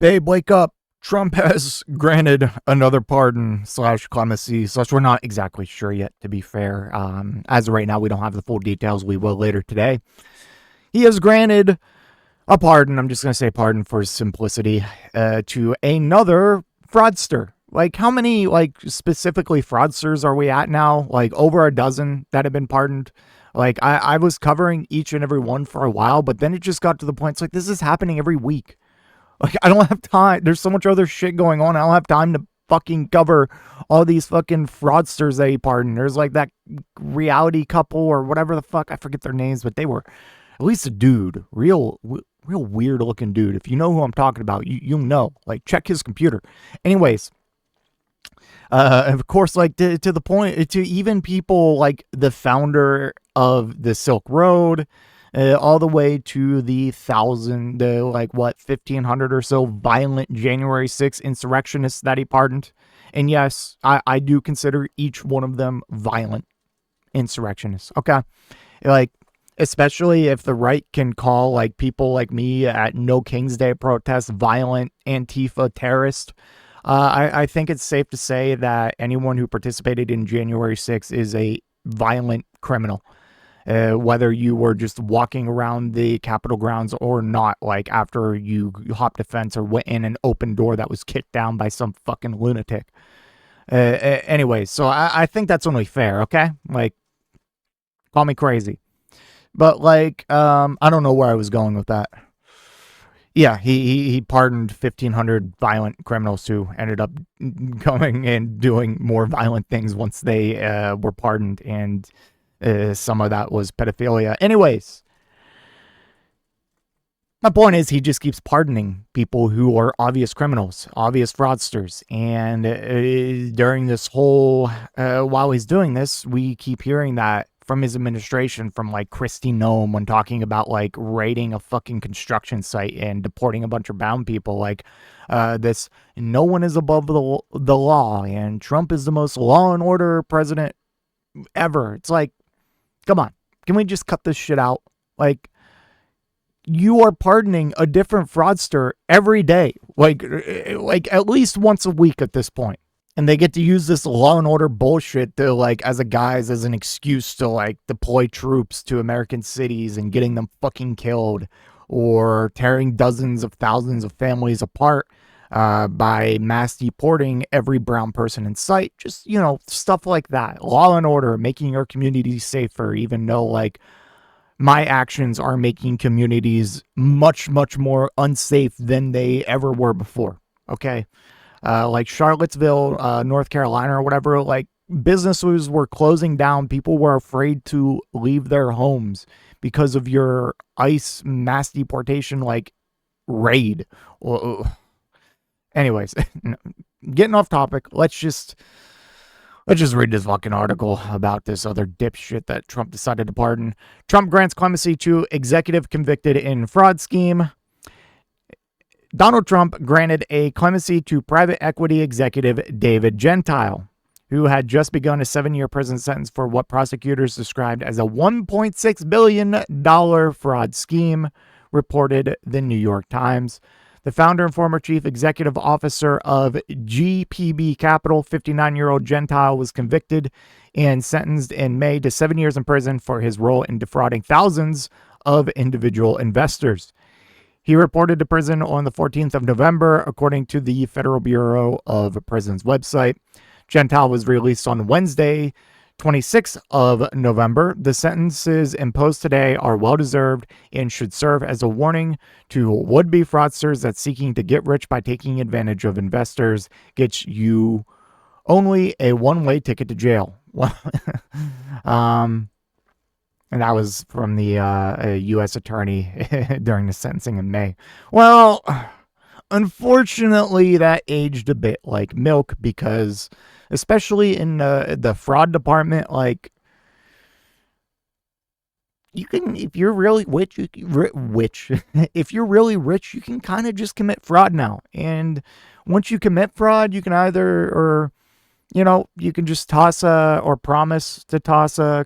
Babe, wake up. Trump has granted another pardon / clemency / we're not exactly sure yet, to be fair. As of right now, we don't have the full details. We will later today. He has granted a pardon. I'm just going to say pardon for simplicity to another fraudster. Like, how many, specifically fraudsters are we at now? Like, over a dozen that have been pardoned. Like, I was covering each and every one for a while, but then it just got to the point. It's like, this is happening every week. Like, I don't have time. There's so much other shit going on. I don't have time to fucking cover all these fucking fraudsters that he pardoned. There's like that reality couple or whatever the fuck. I forget their names, but they were at least a dude. Real weird looking dude. If you know who I'm talking about, you'll know. Like, check his computer. Anyways, of course, like to the point, to even people like the founder of the Silk Road, all the way to the 1,500 or so violent January 6th insurrectionists that he pardoned. And yes, I do consider each one of them violent insurrectionists. Okay. Like, especially if the right can call like people like me at No King's Day protests violent Antifa terrorist. I think it's safe to say that anyone who participated in January 6th is a violent criminal. Whether you were just walking around the Capitol grounds or not, like after you hopped a fence or went in an open door that was kicked down by some fucking lunatic. Anyway, so I think that's only fair, okay? Like, call me crazy. But, like, I don't know where I was going with that. Yeah, he pardoned 1,500 violent criminals who ended up going and doing more violent things once they were pardoned, and some of that was pedophilia. Anyways, my point is he just keeps pardoning people who are obvious criminals, obvious fraudsters. And during this whole, while he's doing this, we keep hearing that from his administration, from like Kristi Noem, when talking about like raiding a fucking construction site and deporting a bunch of bound people, like this, no one is above the law, and Trump is the most law and order president ever. It's like, come on, can we just cut this shit out? Like, you are pardoning a different fraudster every day, like at least once a week at this point. And they get to use this law and order bullshit to like as a guise, as an excuse to like deploy troops to American cities and getting them fucking killed, or tearing dozens of thousands of families apart by mass deporting every brown person in sight. Just, you know, stuff like that. Law and order, making our communities safer, even though like my actions are making communities much, much more unsafe than they ever were before. Okay. Like Charlottesville, North Carolina or whatever, like businesses were closing down. People were afraid to leave their homes because of your ICE mass deportation, like raid. Anyways, getting off topic. Let's just read this fucking article about this other dipshit that Trump decided to pardon. Trump grants clemency to executive convicted in fraud scheme. Donald Trump granted a clemency to private equity executive David Gentile, who had just begun a 7-year prison sentence for what prosecutors described as a $1.6 billion fraud scheme, reported the New York Times. The founder and former chief executive officer of GPB Capital, 59-year-old Gentile, was convicted and sentenced in May to 7 years in prison for his role in defrauding thousands of individual investors. He reported to prison on the 14th of November, according to the Federal Bureau of Prisons website. Gentile was released on Wednesday, 26th of November. The sentences imposed today are well-deserved and should serve as a warning to would-be fraudsters that seeking to get rich by taking advantage of investors gets you only a one-way ticket to jail. And that was from the U.S. attorney during the sentencing in May. Well, unfortunately, that aged a bit like milk, because especially in the fraud department, like, you can, if you're really rich, if you're really rich, you can kind of just commit fraud now. And once you commit fraud, you can either, or, you know, you can just toss or promise to toss a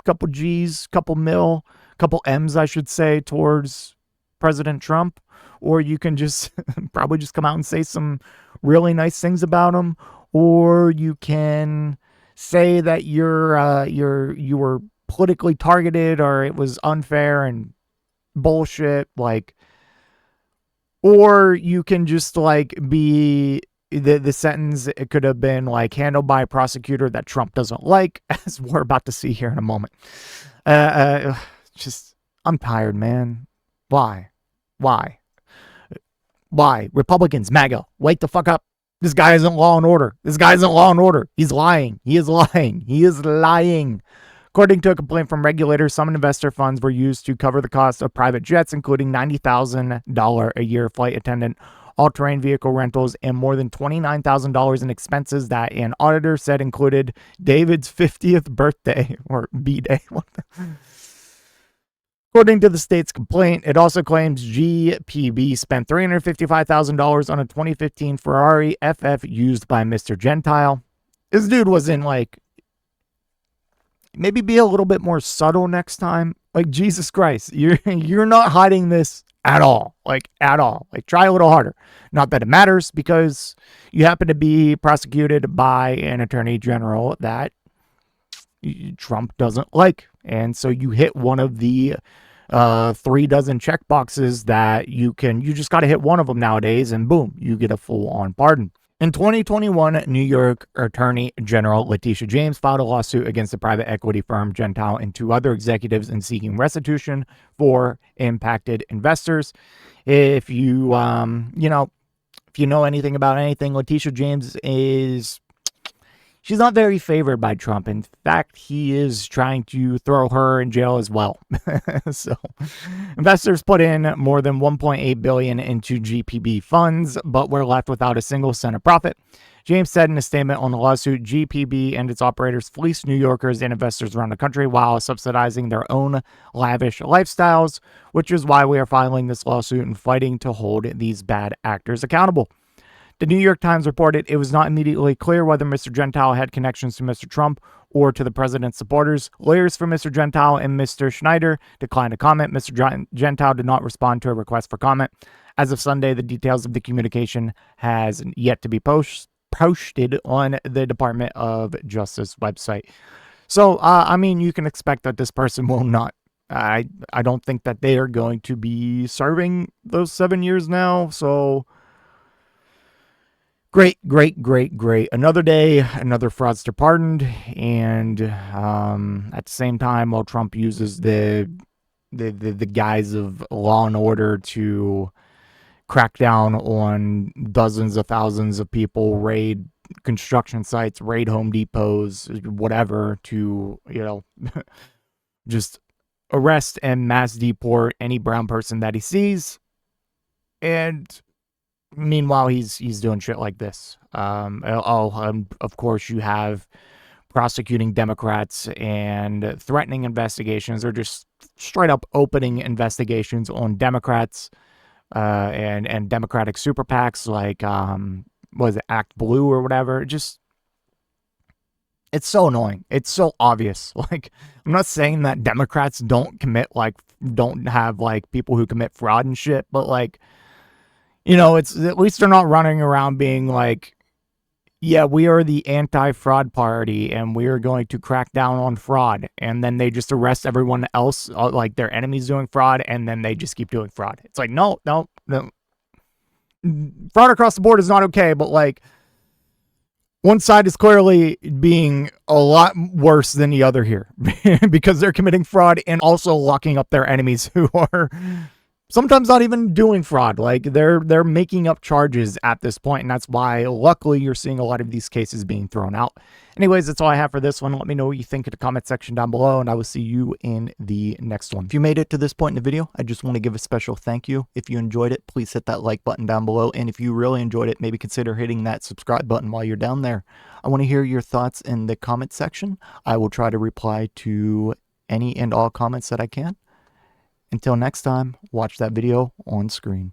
couple G's, couple mil, couple M's, I should say, towards President Trump, or you can just probably just come out and say some really nice things about him, or you can say that you were politically targeted or it was unfair and bullshit, like, or you can just like be the sentence, it could have been like handled by a prosecutor that Trump doesn't like, as we're about to see here in a moment. Just, I'm tired, man. Why? Republicans, MAGA, wake the fuck up. This guy isn't law and order. He's lying. He is lying. According to a complaint from regulators, some investor funds were used to cover the cost of private jets, including $90,000 a year flight attendant, all-terrain vehicle rentals, and more than $29,000 in expenses that an auditor said included David's 50th birthday, or B-Day. According to the state's complaint, it also claims GPB spent $355,000 on a 2015 Ferrari FF used by Mr. Gentile. This dude was in, like, maybe be a little bit more subtle next time. Like, Jesus Christ, you're not hiding this at all. Like, try a little harder. Not that it matters, because you happen to be prosecuted by an attorney general that Trump doesn't like. And so you hit one of the 3 dozen check boxes that you just got to hit one of them nowadays, and boom, you get a full-on pardon. In 2021, New York Attorney General Letitia James filed a lawsuit against the private equity firm Gentile and 2 other executives in seeking restitution for impacted investors. If you know anything about anything, Letitia James she's not very favored by Trump. In fact, he is trying to throw her in jail as well. So, investors put in more than $1.8 billion into GPB funds, but were left without a single cent of profit. James said in a statement on the lawsuit, GPB and its operators fleeced New Yorkers and investors around the country while subsidizing their own lavish lifestyles, which is why we are filing this lawsuit and fighting to hold these bad actors accountable. The New York Times reported it was not immediately clear whether Mr. Gentile had connections to Mr. Trump or to the president's supporters. Lawyers for Mr. Gentile and Mr. Schneider declined to comment. Mr. Gentile did not respond to a request for comment. As of Sunday, the details of the communication has yet to be posted on the Department of Justice website. So, I mean, you can expect that this person will not. I don't think that they are going to be serving those 7 years now, so... Great. Another day, another fraudster pardoned, and at the same time, while Trump uses the guise of law and order to crack down on dozens of thousands of people, raid construction sites, raid Home Depots, whatever, to, just arrest and mass deport any brown person that he sees, and... Meanwhile, he's doing shit like this. Of course, you have prosecuting Democrats and threatening investigations, or just straight up opening investigations on Democrats and Democratic super PACs like was it Act Blue or whatever. Just, it's so annoying. It's so obvious. Like, I'm not saying that Democrats don't have like people who commit fraud and shit, but like, it's at least they're not running around being like, yeah, we are the anti-fraud party and we are going to crack down on fraud. And then they just arrest everyone else, like their enemies doing fraud, and then they just keep doing fraud. It's like, no. Fraud across the board is not okay, but like, one side is clearly being a lot worse than the other here because they're committing fraud and also locking up their enemies who are... sometimes not even doing fraud. Like, they're making up charges at this point, and that's why, luckily, you're seeing a lot of these cases being thrown out. Anyways, that's all I have for this one. Let me know what you think in the comment section down below, and I will see you in the next one. If you made it to this point in the video, I just want to give a special thank you. If you enjoyed it, please hit that like button down below, and if you really enjoyed it, maybe consider hitting that subscribe button while you're down there. I want to hear your thoughts in the comment section. I will try to reply to any and all comments that I can. Until next time, watch that video on screen.